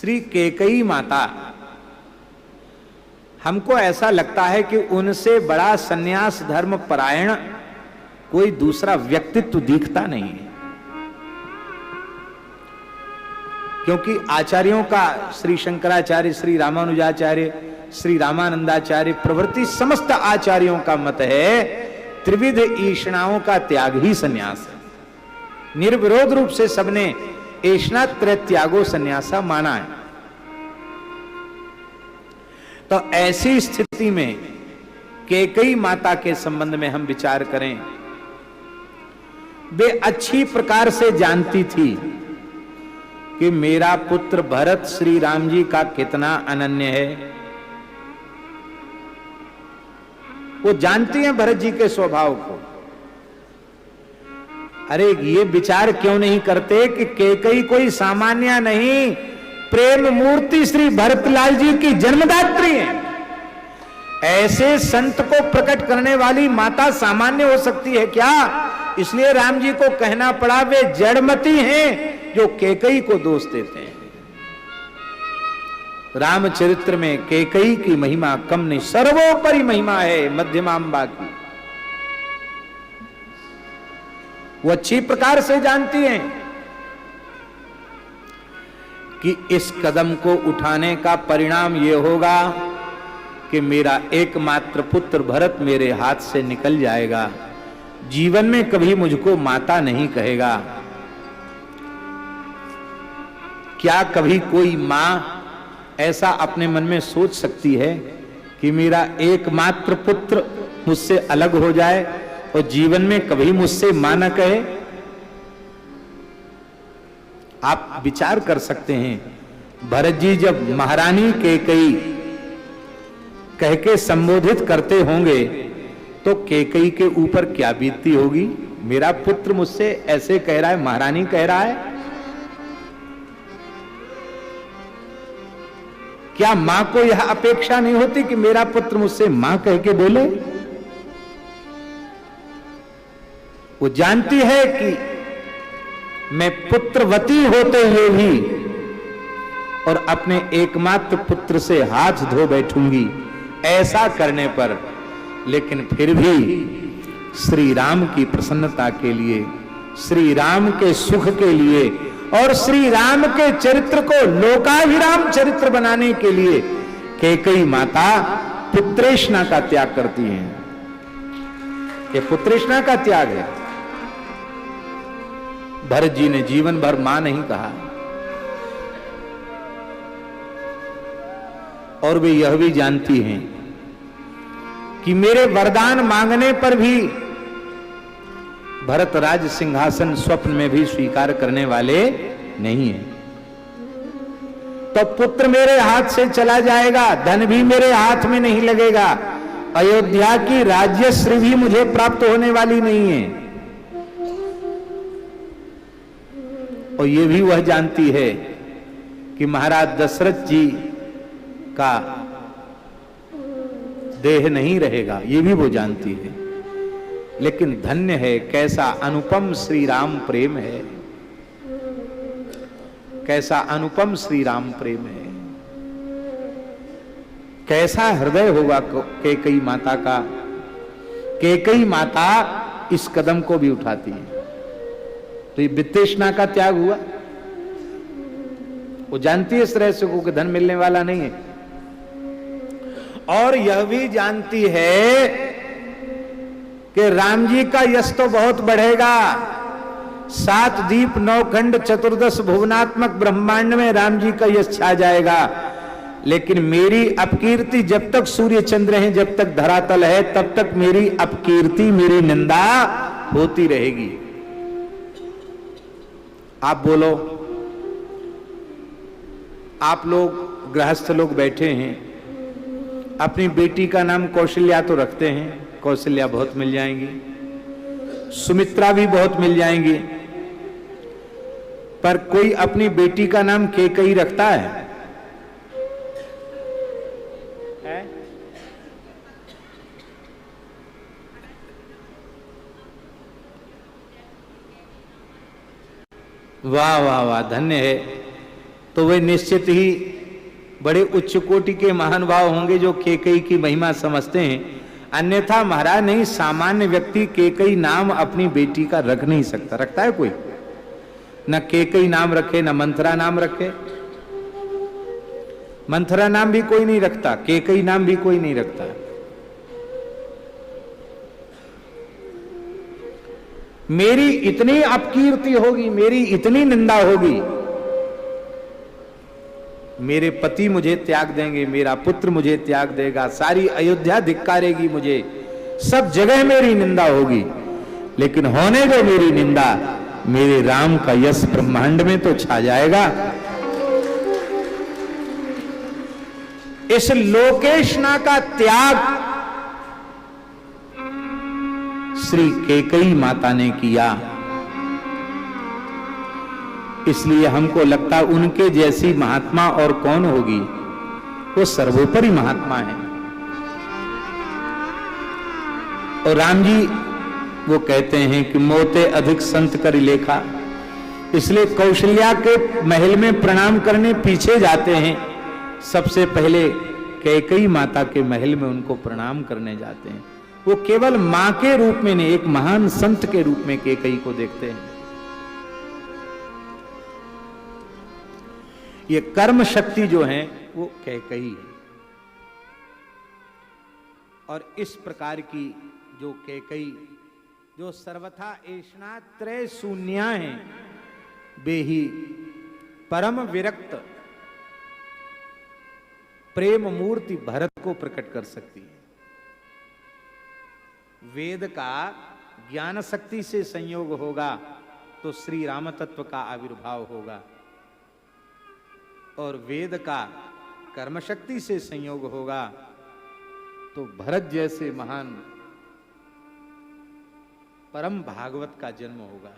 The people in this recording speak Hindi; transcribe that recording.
श्री कैकेयी माता, हमको ऐसा लगता है कि उनसे बड़ा सन्यास धर्म परायण कोई दूसरा व्यक्तित्व दिखता नहीं है। क्योंकि आचार्यों का, श्री शंकराचार्य, श्री रामानुजाचार्य, श्री रामानंदाचार्य प्रभृति समस्त आचार्यों का मत है त्रिविध ईषणाओं का त्याग ही सन्यास है। निर्विरोध रूप से सबने ऐष्णात्रय त्यागो सन्यासा माना है। तो ऐसी स्थिति में कैकेयी माता के संबंध में हम विचार करें, वे अच्छी प्रकार से जानती थी कि मेरा पुत्र भरत श्री राम जी का कितना अनन्य है। वो जानती हैं भरत जी के स्वभाव को। अरे ये विचार क्यों नहीं करते कि कैकेयी कोई सामान्य नहीं, प्रेम मूर्ति श्री भरतलाल जी की जन्मदात्री है। ऐसे संत को प्रकट करने वाली माता सामान्य हो सकती है क्या? इसलिए राम जी को कहना पड़ा वे जड़मती हैं जो कैकेयी को दोष देते हैं। रामचरित्र में कैकेयी की महिमा कम नहीं, सर्वोपरि महिमा है मध्यमांबा की। वो अच्छी प्रकार से जानती हैं कि इस कदम को उठाने का परिणाम यह होगा कि मेरा एकमात्र पुत्र भरत मेरे हाथ से निकल जाएगा, जीवन में कभी मुझको माता नहीं कहेगा। क्या कभी कोई मां ऐसा अपने मन में सोच सकती है कि मेरा एकमात्र पुत्र मुझसे अलग हो जाए और जीवन में कभी मुझसे मां न कहे? आप विचार कर सकते हैं, भरत जी जब महारानी कैकेयी कह के संबोधित करते होंगे तो कैकेयी के ऊपर क्या बीतती होगी? मेरा पुत्र मुझसे ऐसे कह रहा है, महारानी कह रहा है। क्या मां को यह अपेक्षा नहीं होती कि मेरा पुत्र मुझसे मां कह के बोले? वो जानती है कि मैं पुत्रवती होते हुए भी और अपने एकमात्र पुत्र से हाथ धो बैठूंगी ऐसा करने पर, लेकिन फिर भी श्री राम की प्रसन्नता के लिए, श्री राम के सुख के लिए और श्री राम के चरित्र को लोकाभिराम चरित्र बनाने के लिए कैकेयी माता पुत्रेष्णा का त्याग करती हैं। ये पुत्रेष्णा का त्याग है। भरत जी ने जीवन भर मां नहीं कहा और वे यह भी जानती हैं कि मेरे वरदान मांगने पर भी भरत राज सिंहासन स्वप्न में भी स्वीकार करने वाले नहीं है। तो पुत्र मेरे हाथ से चला जाएगा, धन भी मेरे हाथ में नहीं लगेगा, अयोध्या की राज्यश्री भी मुझे प्राप्त होने वाली नहीं है। और ये भी वह जानती है कि महाराज दशरथ जी का देह नहीं रहेगा, ये भी वो जानती है। लेकिन धन्य है, कैसा अनुपम श्री राम प्रेम है, कैसा अनुपम श्री राम प्रेम है, कैसा हृदय होगा कैकेयी माता का। कैकेयी माता इस कदम को भी उठाती है। तो ये वित्तेष्णा का त्याग हुआ। वो जानती है इस रहस्य को कि धन मिलने वाला नहीं है, और यह भी जानती है कि राम जी का यश तो बहुत बढ़ेगा। 7 दीप 9 खंड 14 भुवनात्मक ब्रह्मांड में राम जी का यश छा जाएगा। लेकिन मेरी अपकीर्ति, जब तक सूर्य चंद्र हैं, जब तक धरातल है, तब तक मेरी अपकीर्ति, मेरी निंदा होती रहेगी। आप बोलो, आप लोग गृहस्थ लोग बैठे हैं, अपनी बेटी का नाम कौशल्या तो रखते हैं, कौशल्या बहुत मिल जाएंगी, सुमित्रा भी बहुत मिल जाएंगी, पर कोई अपनी बेटी का नाम कैकेयी रखता है? वाह वाह वाह, धन्य है। तो वे निश्चित ही बड़े उच्च कोटि के महानुभाव होंगे जो कैकेयी की महिमा समझते हैं। अन्यथा महाराज नहीं, सामान्य व्यक्ति कैकेयी नाम अपनी बेटी का रख नहीं सकता। रखता है कोई? न कैकेयी नाम रखे, न मंथरा नाम रखे। मंथरा नाम भी कोई नहीं रखता, कैकेयी नाम भी कोई नहीं रखता। मेरी इतनी अपकीर्ति होगी, मेरी इतनी निंदा होगी, मेरे पति मुझे त्याग देंगे, मेरा पुत्र मुझे त्याग देगा, सारी अयोध्या धिक्कारेगी मुझे, सब जगह मेरी निंदा होगी, लेकिन होने दो मेरी निंदा, मेरे राम का यश ब्रह्मांड में तो छा जाएगा। इस लोकेशना का त्याग श्री कैकेयी माता ने किया। इसलिए हमको लगता उनके जैसी महात्मा और कौन होगी, वो सर्वोपरि महात्मा है। और राम जी वो कहते हैं कि मोते अधिक संत कर लेखा, इसलिए कौशल्या के महल में प्रणाम करने पीछे जाते हैं, सबसे पहले कैकेयी माता के महल में उनको प्रणाम करने जाते हैं। वो केवल मां के रूप में नहीं, एक महान संत के रूप में कैकेयी को देखते हैं। ये कर्म शक्ति जो है वो कैकेयी है। और इस प्रकार की जो कैकेयी जो सर्वथा ऐष्णात्रय शून्या है, वे ही परम विरक्त प्रेम मूर्ति भरत को प्रकट कर सकती है। वेद का ज्ञान शक्ति से संयोग होगा तो श्री राम तत्व का आविर्भाव होगा, और वेद का कर्म शक्ति से संयोग होगा तो भरत जैसे महान परम भागवत का जन्म होगा।